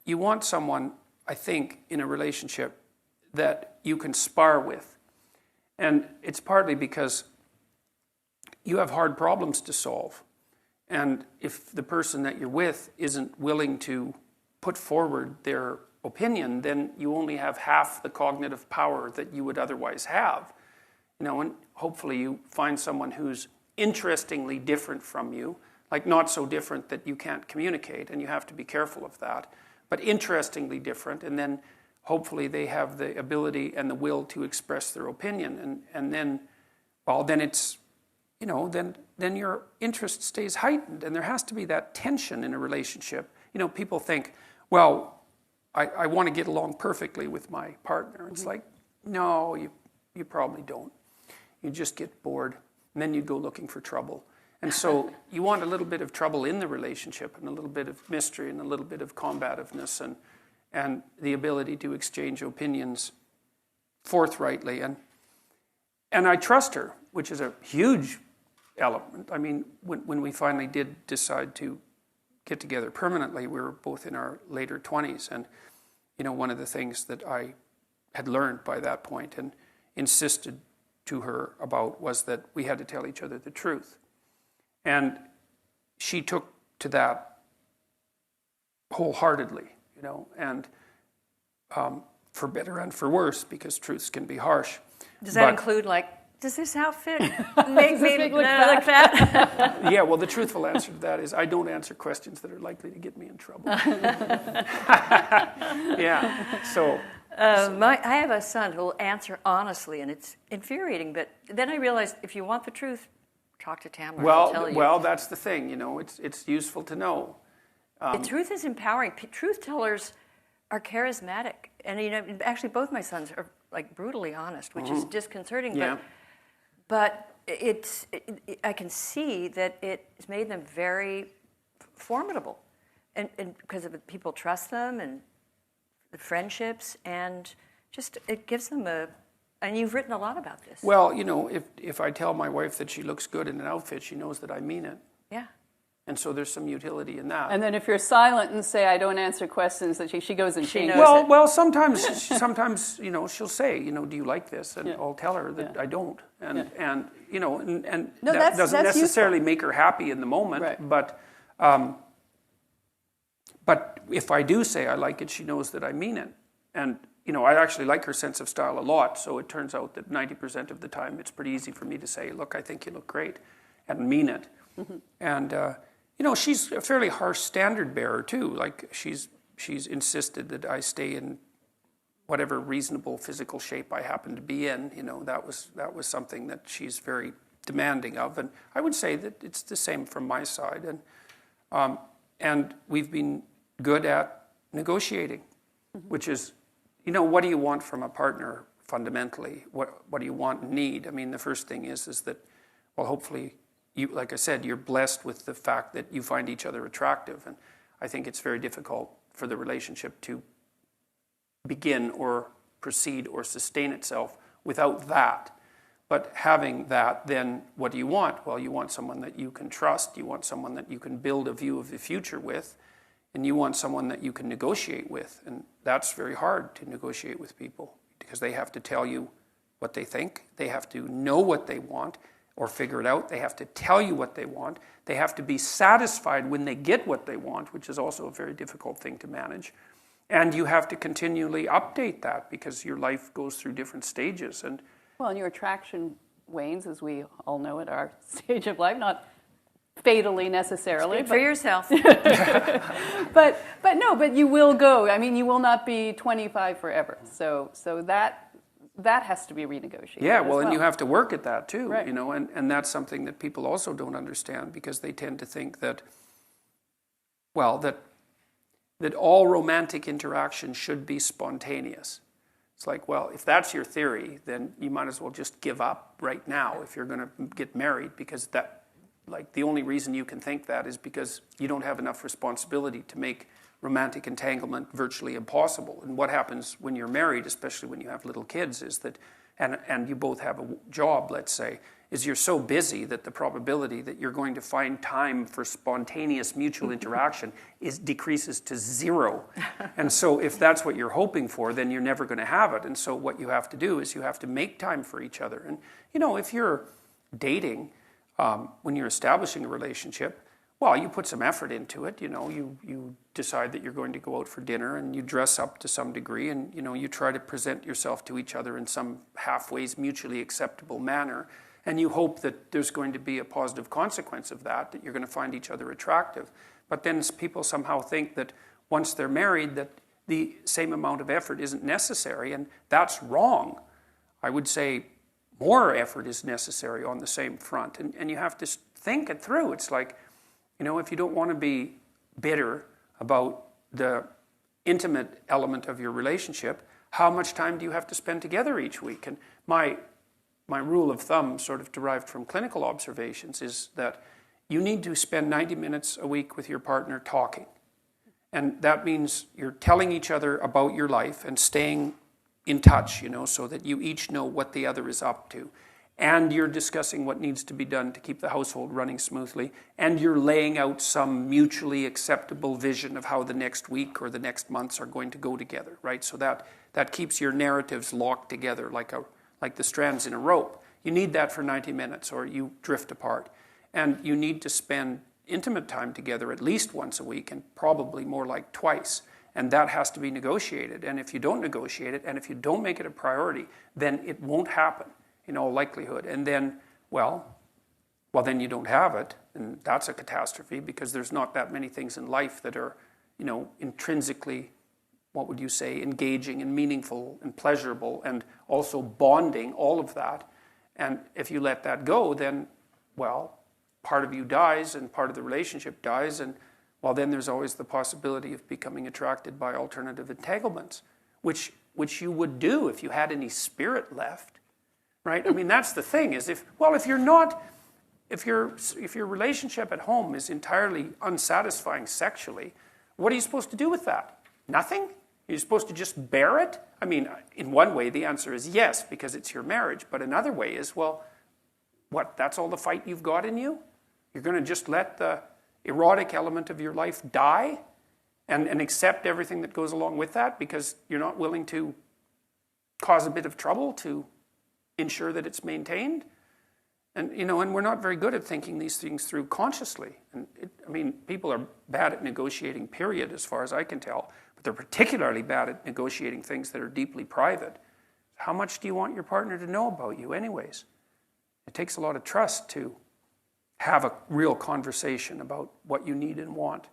you want someone, I think, in a relationship that you can spar with. And it's partly because you have hard problems to solve. And if the person that you're with isn't willing to put forward their opinion, then you only have half the cognitive power that you would otherwise have. And hopefully you find someone who's interestingly different from you, like not so different that you can't communicate, and you have to be careful of that, but interestingly different, and then hopefully they have the ability and the will to express their opinion, and then, well, then it's, then your interest stays heightened, and there has to be that tension in a relationship. People think, well, I want to get along perfectly with my partner. It's like, no, you probably don't. You just get bored, and then you go looking for trouble. And so you want a little bit of trouble in the relationship, and a little bit of mystery, and a little bit of combativeness, and the ability to exchange opinions forthrightly. And I trust her, which is a huge element. I mean, when we finally did decide to get together permanently, we were both in our later 20s. And, one of the things that I had learned by that point and insisted to her about was that we had to tell each other the truth. And she took to that wholeheartedly, and for better and for worse, because truths can be harsh. Does that include, does this outfit make me look like that? Yeah, well, the truthful answer to that is I don't answer questions that are likely to get me in trouble. Yeah, so... I have a son who will answer honestly, and it's infuriating, but then I realized if you want the truth, talk to Tamara. I'll tell you. Well, that's the thing, it's useful to know. The truth is empowering. Truth tellers are charismatic, and actually both my sons are brutally honest, which is disconcerting. Yeah. But I can see that it's made them very formidable, and because of people trust them and the friendships, and just it gives them and you've written a lot about this. Well, if I tell my wife that she looks good in an outfit, she knows that I mean it. Yeah. And so there's some utility in that. And then if you're silent and say, I don't answer questions, that she goes and changes it. Well, sometimes she'll say, do you like this? And I'll tell her that I don't. And that doesn't necessarily make her happy in the moment. Right. But if I do say I like it, she knows that I mean it. And, I actually like her sense of style a lot. So it turns out that 90% of the time it's pretty easy for me to say, look, I think you look great, and mean it. Mm-hmm. And, she's a fairly harsh standard bearer too. Like she's insisted that I stay in whatever reasonable physical shape I happen to be in. That was something that she's very demanding of. And I would say that it's the same from my side. And we've been good at negotiating, which is, what do you want from a partner fundamentally? What do you want and need? I mean, the first thing is that, well, hopefully, like I said, you're blessed with the fact that you find each other attractive. And I think it's very difficult for the relationship to begin or proceed or sustain itself without that. But having that, then what do you want? Well, you want someone that you can trust. You want someone that you can build a view of the future with. And you want someone that you can negotiate with. And that's very hard to negotiate with people because they have to tell you what they think. They have to know what they want or figure it out. They have to tell you what they want. They have to be satisfied when they get what they want, which is also a very difficult thing to manage. And you have to continually update that because your life goes through different stages. And your attraction wanes, as we all know at our stage of life, not fatally necessarily. Speak for yourself. but you will go. I mean, you will not be 25 forever. So that has to be renegotiated. Yeah, well, and you have to work at that too, right. And that's something that people also don't understand because they tend to think that, well, that all romantic interaction should be spontaneous. It's like, well, if that's your theory, then you might as well just give up right now if you're going to get married because the only reason you can think that is because you don't have enough responsibility to make romantic entanglement virtually impossible. And what happens when you're married, especially when you have little kids, is that and you both have a job, let's say, is you're so busy that the probability that you're going to find time for spontaneous mutual interaction decreases to 0. And so if that's what you're hoping for, then you're never going to have it. And so what you have to do is you have to make time for each other. And, if you're dating, when you're establishing a relationship, well, you put some effort into it. You decide that you're going to go out for dinner and you dress up to some degree and, you try to present yourself to each other in some halfway mutually acceptable manner. And you hope that there's going to be a positive consequence of that you're going to find each other attractive. But then people somehow think that once they're married that the same amount of effort isn't necessary, and that's wrong. I would say more effort is necessary on the same front. And you have to think it through. It's like, if you don't want to be bitter about the intimate element of your relationship, how much time do you have to spend together each week? And my rule of thumb, sort of derived from clinical observations, is that you need to spend 90 minutes a week with your partner talking. And that means you're telling each other about your life and staying in touch, so that you each know what the other is up to. And you're discussing what needs to be done to keep the household running smoothly. And you're laying out some mutually acceptable vision of how the next week or the next months are going to go together, right? So that keeps your narratives locked together like the strands in a rope. You need that for 90 minutes or you drift apart. And you need to spend intimate time together at least once a week and probably more like twice. And that has to be negotiated. And if you don't negotiate it and if you don't make it a priority, then it won't happen in all likelihood. And then, well, then you don't have it. And that's a catastrophe because there's not that many things in life that are, intrinsically, what would you say, engaging and meaningful and pleasurable and also bonding, all of that. And if you let that go, then, well, part of you dies and part of the relationship dies. And, well, then there's always the possibility of becoming attracted by alternative entanglements, which you would do if you had any spirit left, right? I mean, that's the thing is if your relationship at home is entirely unsatisfying sexually, what are you supposed to do with that? Nothing? You're supposed to just bear it? I mean, in one way, the answer is yes, because it's your marriage. But another way is, well, what, that's all the fight you've got in you? You're going to just let the erotic element of your life die and accept everything that goes along with that because you're not willing to cause a bit of trouble to ensure that it's maintained? And, and we're not very good at thinking these things through consciously. And people are bad at negotiating, period, as far as I can tell. But they're particularly bad at negotiating things that are deeply private. How much do you want your partner to know about you anyways? It takes a lot of trust to have a real conversation about what you need and want.